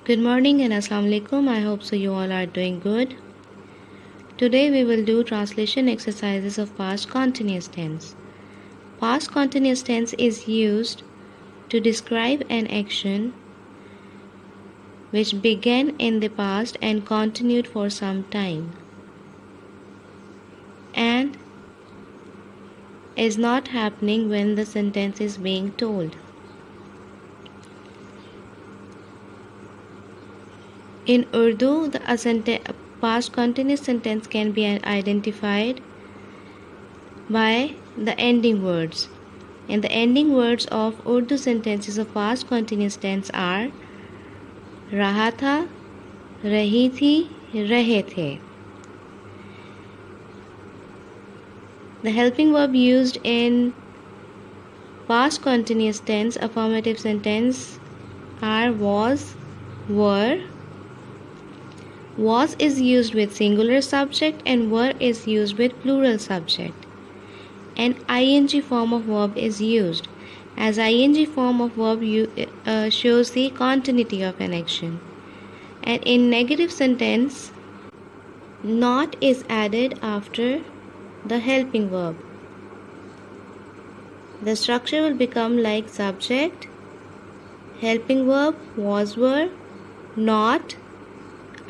Good morning and Assalamu alaikum. I hope so you all are doing good. Today we will do translation exercises of past continuous tense. Past continuous tense is used to describe an action which began in the past and continued for some time and is not happening when the sentence is being told. In Urdu, a past continuous sentence can be identified by the ending words. And the ending words of Urdu sentences of past continuous tense are रहा था, रही थी, रहे थे. The helping verb used in past continuous tense affirmative sentence are was, were. Was is used with singular subject and were is used with plural subject. An ing form of verb is used, as ing form of verb shows the continuity of an action. And in negative sentence, not is added after the helping verb. The structure will become like subject, helping verb, was, were, not,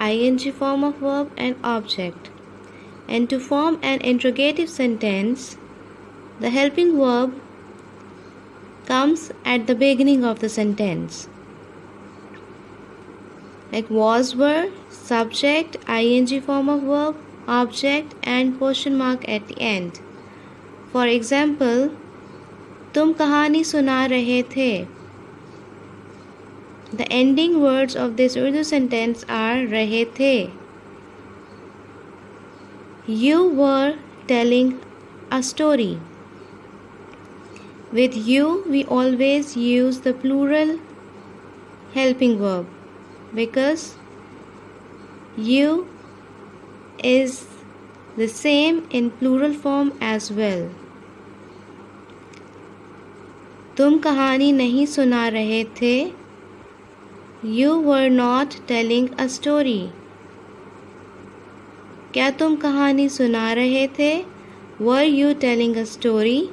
ing form of verb and object. And to form an interrogative sentence, the helping verb comes at the beginning of the sentence. Like was, were, subject, ing form of verb, object and question mark at the end. For example, तुम कहानी सुना रहे थे. The ending words of this Urdu sentence are रहे थे. You were telling a story. With you, we always use the plural helping verb because you is the same in plural form as well. तुम कहानी नहीं सुना रहे थे. You were not telling a story. क्या तुम कहानी सुना रहे थे? Were you telling a story?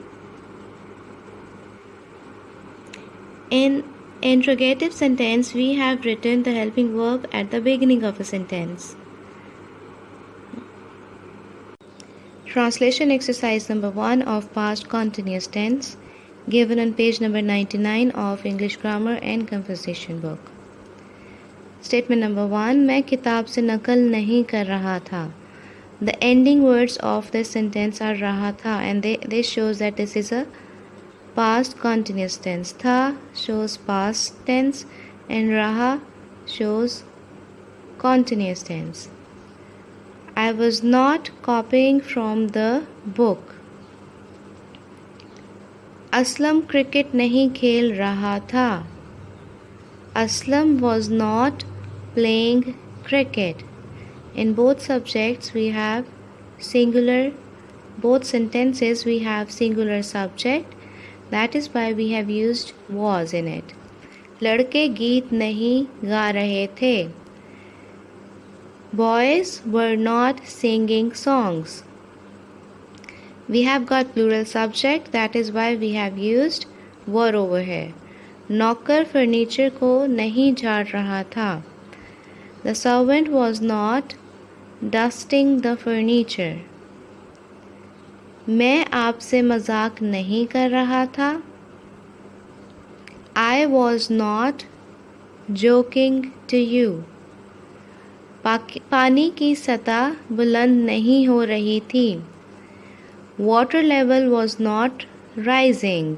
In interrogative sentence, we have written the helping verb at the beginning of a sentence. Translation exercise number 1 of past continuous tense, given on page number 99 of English Grammar and Conversation book. Statement number 1, मैं किताब से नकल नहीं कर रहा था. The ending words of this sentence are रहा था and this shows that this is a past continuous tense. था shows past tense and रहा shows continuous tense. I was not copying from the book. Aslam cricket नहीं खेल रहा था. Aslam was not playing cricket. In both subjects we have singular, both sentences we have singular subject. That is why we have used was in it. लड़के गीत नहीं गा रहे थे. Boys were not singing songs. We have got plural subject, that is why we have used were over here. नौकर furniture को नहीं झाड़ रहा था. The servant was not dusting the furniture. मैं आपसे मजाक नहीं कर रहा था. I was not joking to you. पानी की सतह बुलंद नहीं हो रही थी. Water level was not rising.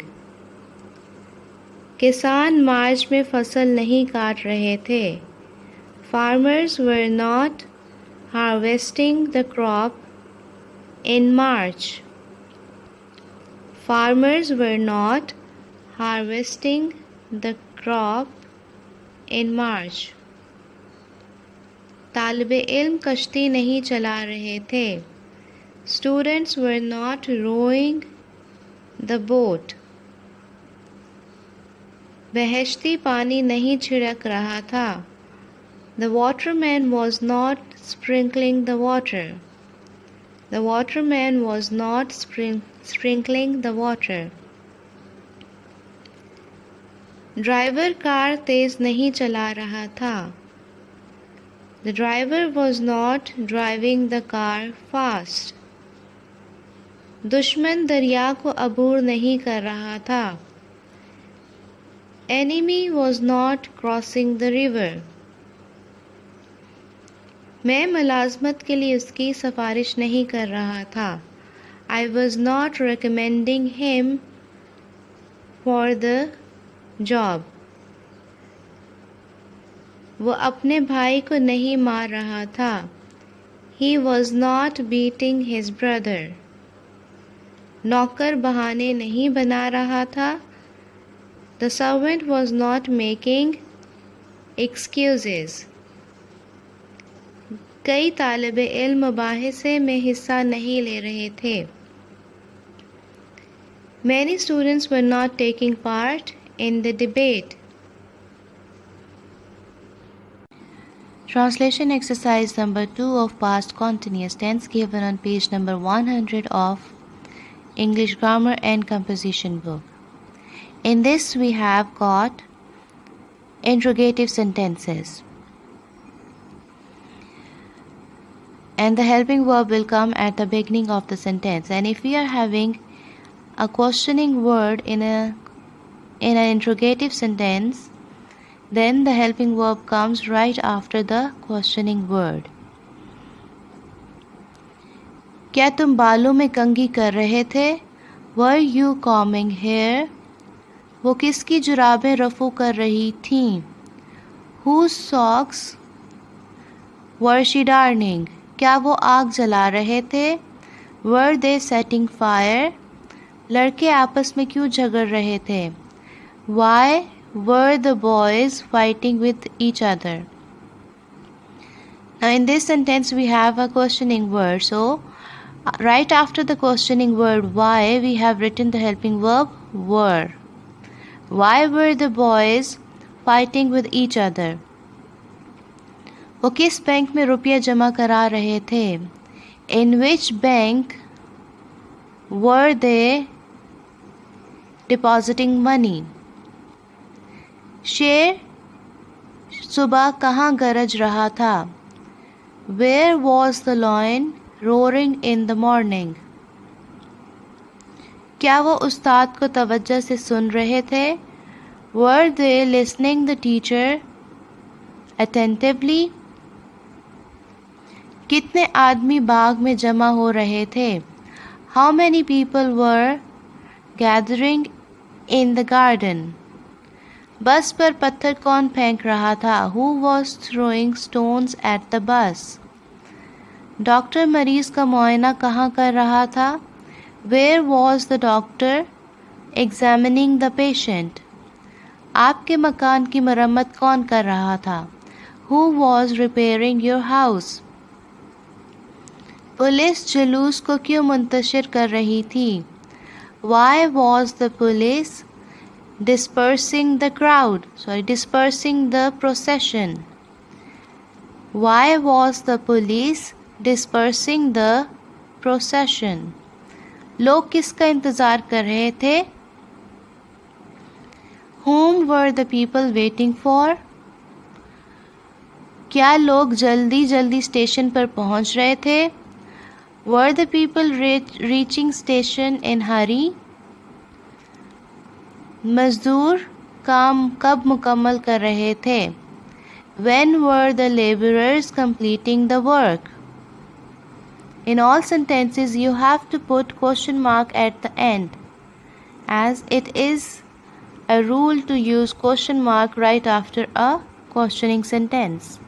किसान मार्च में फसल नहीं काट रहे थे. Farmers were not harvesting the crop in March. Farmers were not harvesting the crop in March. तालिबे इल्म कश्ती नहीं चला रहे थे. Students were not rowing the boat. बहश्ती पानी नहीं छिड़क रहा था. The waterman was not sprinkling the water. The waterman was not sprinkling the water. Driver car तेज नहीं चला रहा था. The driver was not driving the car fast. दुश्मन दरिया को अबूर नहीं कर रहा था. Enemy was not crossing the river. मैं मुलाजमत के लिए उसकी सिफारिश नहीं कर रहा था. I was not recommending him for the job. वो अपने भाई को नहीं मार रहा था. He was not beating his brother. नौकर बहाने नहीं बना रहा था. The servant was not making excuses. कई तालिबे इल्म मुबाहिसे में हिस्सा नहीं ले रहे थे. Many students were not taking part in the debate. Translation exercise number 2 of past continuous tense given on page number 100 of English Grammar and Composition book. In this we have got interrogative sentences. And the helping verb will come at the beginning of the sentence. And if we are having a questioning word in an interrogative sentence, then the helping verb comes right after the questioning word. क्या तुम बालों में कंघी कर रहे थे? Were you combing hair? वो किसकी जुराबें रफू कर रही थीं? Whose socks were she darning? क्या वो आग जला रहे थे? Were they setting fire? लड़के आपस में क्यों झगड़ रहे थे? Why were the boys fighting with each other? Now in this sentence we have a questioning word. So right after the questioning word why, we have written the helping verb were. Why were the boys fighting with each other? वो किस bank में रुपया जमा करा रहे थे? In which bank were they depositing money? शेर सुबह कहाँ गरज रहा था? Where was the lion roaring in the morning? क्या वो उस्ताद को तवज्जो से सुन रहे थे? Were they listening the teacher attentively? कितने आदमी बाग में जमा हो रहे थे? How many people were gathering in the garden? बस पर पत्थर कौन फेंक रहा था? Who was throwing stones at the bus? Doctor मरीज का मुआयना कहाँ कर रहा था? Where was the doctor examining the patient? आपके मकान की मरम्मत कौन कर रहा था? Who was repairing your house? Police जुलूस को क्यों मुंतशिर कर रही थी? Why was the police dispersing the procession? Why was the police dispersing the procession? लोग किसका इंतज़ार कर रहे थे? Whom were the people waiting for? क्या लोग जल्दी जल्दी स्टेशन पर पहुंच रहे थे? Were the people reaching station in hurry? मजदूर काम कब मुकम्मल कर रहे थे? When were the laborers completing the work? In all sentences you have to put question mark at the end, as it is a rule to use question mark right after a questioning sentence.